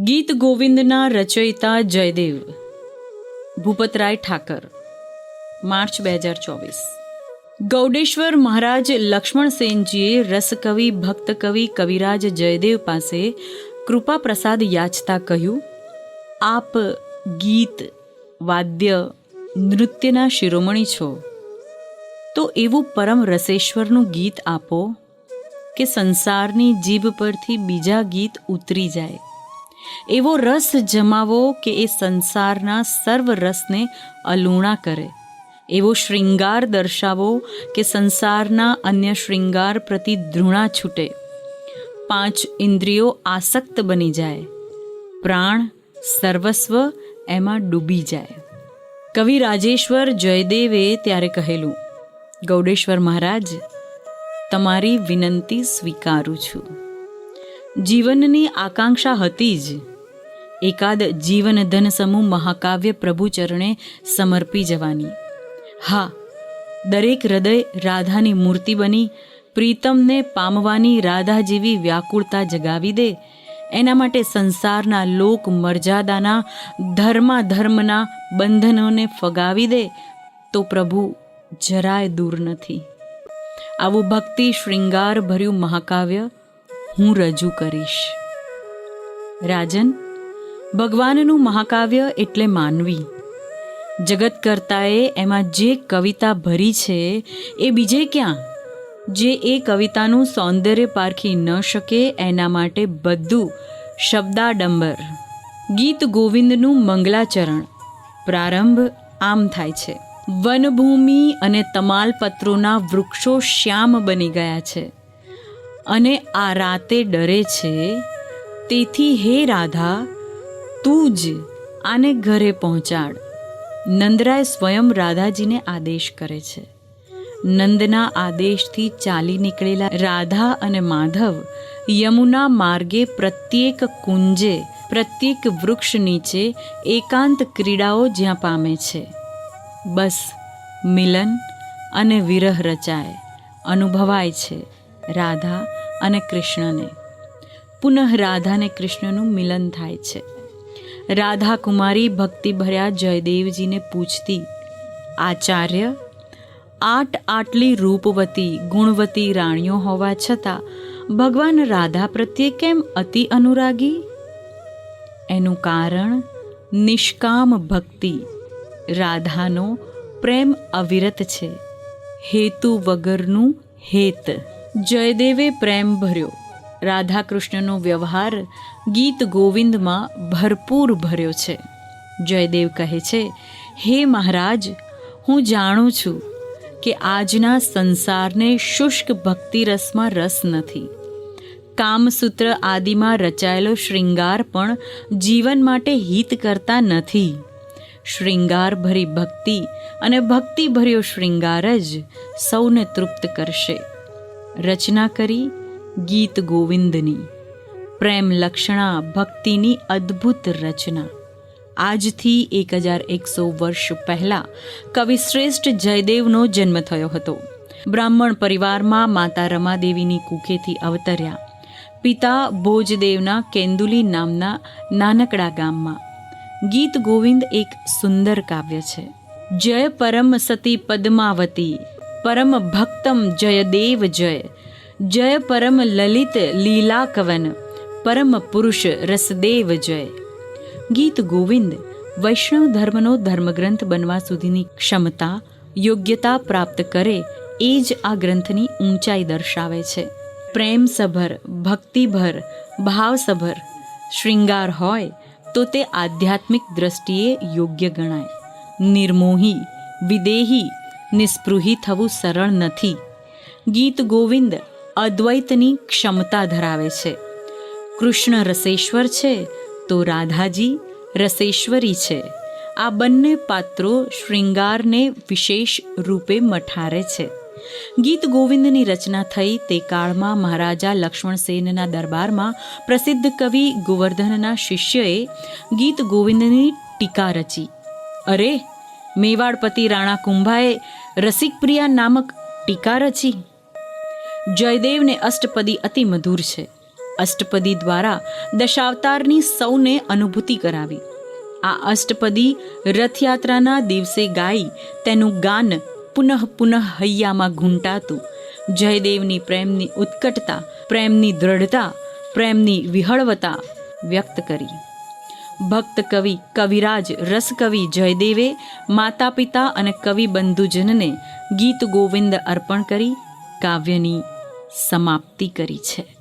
ગીત ગોવિંદના રચયિતા જયદેવ ભૂપતરાય ઠાકર, માર્ચ 2024. ગૌડેશ્વર મહારાજ લક્ષ્મણસેનજીએ રસકવિ ભક્તકવિ કવિરાજ જયદેવ પાસે કૃપા પ્રસાદ યાચતા કહ્યું, આપ ગીત વાદ્ય નૃત્યના શિરોમણી છો, તો એવું પરમ રસેશ્વરનું ગીત આપો કે સંસારની જીભ પરથી બીજા ગીત ઉતરી જાય. એવો રસ જમાવો કે એ સંસારના સર્વ રસને અલુણા કરે. એવો શૃંગાર દર્શાવો કે સંસારના અન્ય શૃંગાર પ્રતિ ધૃણા છૂટે. 5 ઇન્દ્રિયો આસક્ત બની જાય, પ્રાણ સર્વસ્વ એમાં ડૂબી જાય. કવિ રાજેશ્વર જયદેવે ત્યારે કહેલું, ગૌડેશ્વર મહારાજ, તમારી વિનંતી સ્વીકારું છું. જીવનની આકાંક્ષા હતી જ એકાદ જીવન ધન સમૂહ મહાકાવ્ય પ્રભુ ચરણે સમર્પી જવાની. હા, દરેક હૃદય રાધાની મૂર્તિ બની પ્રીતમને પામવાની રાધા જેવી વ્યાકુળતા જગાવી દે, એના માટે સંસારના લોક મર્યાદાના ધર્મના બંધનોને ફગાવી દે તો પ્રભુ જરાય દૂર નથી. આવું ભક્તિ શ્રૃંગાર ભર્યું મહાકાવ્ય હું રજૂ કરીશ. રાજન, ભગવાનનું મહાકાવ્ય એટલે માનવી. જગતકર્તાએ એમાં જે કવિતા ભરી છે એ બીજે ક્યાં? જે એ કવિતાનું સૌંદર્ય પારખી ન શકે એના માટે બધું શબ્દાડંબર. ગીત ગોવિંદનું મંગલાચરણ પ્રારંભ આમ થાય છે, વનભૂમિ અને તમાલપત્રોના વૃક્ષો શ્યામ બની ગયા છે અને આ રાતે ડરે છે, તેથી હે રાધા, તું જ આને ઘરે પહોંચાડ. નંદરાય સ્વયં રાધાજીને આદેશ કરે છે. નંદના આદેશથી ચાલી નીકળેલા રાધા અને માધવ યમુના માર્ગે પ્રત્યેક કુંજે, પ્રત્યેક વૃક્ષ નીચે એકાંત ક્રીડાઓ જ્યાં પામે છે. બસ મિલન અને વિરહ રચાય અનુભવાય છે રાધા અને કૃષ્ણને. પુનઃ રાધા અને કૃષ્ણનું મિલન થાય છે. રાધા કુમારી ભક્તિભર્યા જયદેવજીને પૂછતી, આચાર્ય, આટલી રૂપવતી ગુણવતી રાણીઓ હોવા છતાં ભગવાન રાધા પ્રત્યે કેમ અતિ અનુરાગી? એનું કારણ નિષ્કામ ભક્તિ. રાધાનો પ્રેમ અવિરત છે, હેતુ વગરનું હેત. જયદેવે પ્રેમ ભર્યો રાધા કૃષ્ણનો વ્યવહાર ગીત ગોવિંદમાં ભરપૂર ભર્યો છે. જયદેવ કહે છે, હે મહારાજ, હું જાણું છું કે આજના સંસારને શુષ્ક ભક્તિરસમાં રસ નથી. કામસૂત્ર આદિમાં રચાયેલો શૃંગાર પણ જીવન માટે હિત કરતા નથી. શૃંગાર ભરી ભક્તિ અને ભક્તિ ભર્યો શૃંગાર જ સૌને તૃપ્ત કરશે. રચના કરી ગીત ગોવિંદની, પ્રેમ લક્ષણા ભક્તિની અદ્ભુત રચના. આજથી 1100 વર્ષ પહેલાં કવિશ્રેષ્ઠ જયદેવનો જન્મ થયો હતો. બ્રાહ્મણ પરિવારમાં માતા રમાદેવીની કુખેથી અવતર્યા. પિતા ભોજદેવના કેન્દુલી નામના નાનકડા ગામમાં. ગીત ગોવિંદ એક સુંદર કાવ્ય છે. જય પરમ સતી પદ્માવતી, પરમ ભક્તમ જયદેવ જય. જય પરમ લલિત લીલા કવન, પરમ પુરુષ રસદેવ જય. ગીત ગોવિંદ વૈષ્ણવ ધર્મનો ધર્મગ્રંથ બનવા સુધીની ક્ષમતા, યોગ્યતા પ્રાપ્ત કરે એ જ આ ગ્રંથની ઊંચાઈ દર્શાવે છે. પ્રેમસભર, ભક્તિભર, ભાવસભર શૃંગાર હોય તો તે આધ્યાત્મિક દ્રષ્ટિએ યોગ્ય ગણાય. નિર્મોહી, વિદેહી, નિસ્પૃહી થવું સરળ નથી. ગીત ગોવિંદ અદ્વૈતની ક્ષમતા ધરાવે છે. કૃષ્ણ રસેશ્વર છે તો રાધાજી રસેશ્વરી છે. આ બંને પાત્રો શૃંગારને વિશેષ રૂપે મઠારે છે. ગીત ગોવિંદની રચના થઈ તે કાળમાં મહારાજા લક્ષ્મણસેનના દરબારમાં પ્રસિદ્ધ કવિ ગોવર્ધનના શિષ્યએ ગીત ગોવિંદની ટીકા રચી. અરે, મેવાડપતિ રાણા કુંભાએ રસિકપ્રિયા નામક ટીકા રચી. જયદેવને અષ્ટપદી અતિ મધુર છે. અષ્ટપદી દ્વારા દશાવતારની સૌને અનુભૂતિ કરાવી. આ અષ્ટપદી રથયાત્રાના દિવસે ગાઈ તેનું ગાન પુનઃ પુનઃ હૈયામાં ઘૂંટાતું જયદેવની પ્રેમની ઉત્કટતા, પ્રેમની દ્રઢતા, પ્રેમની વિહળવતા વ્યક્ત કરી. ભક્ત કવિ કવિરાજ રસકવિ જયદેવે માતા પિતા અને કવિ બંધુજનને ગીત ગોવિંદ અર્પણ કરી કાવ્યની સમાપ્તિ કરી છે.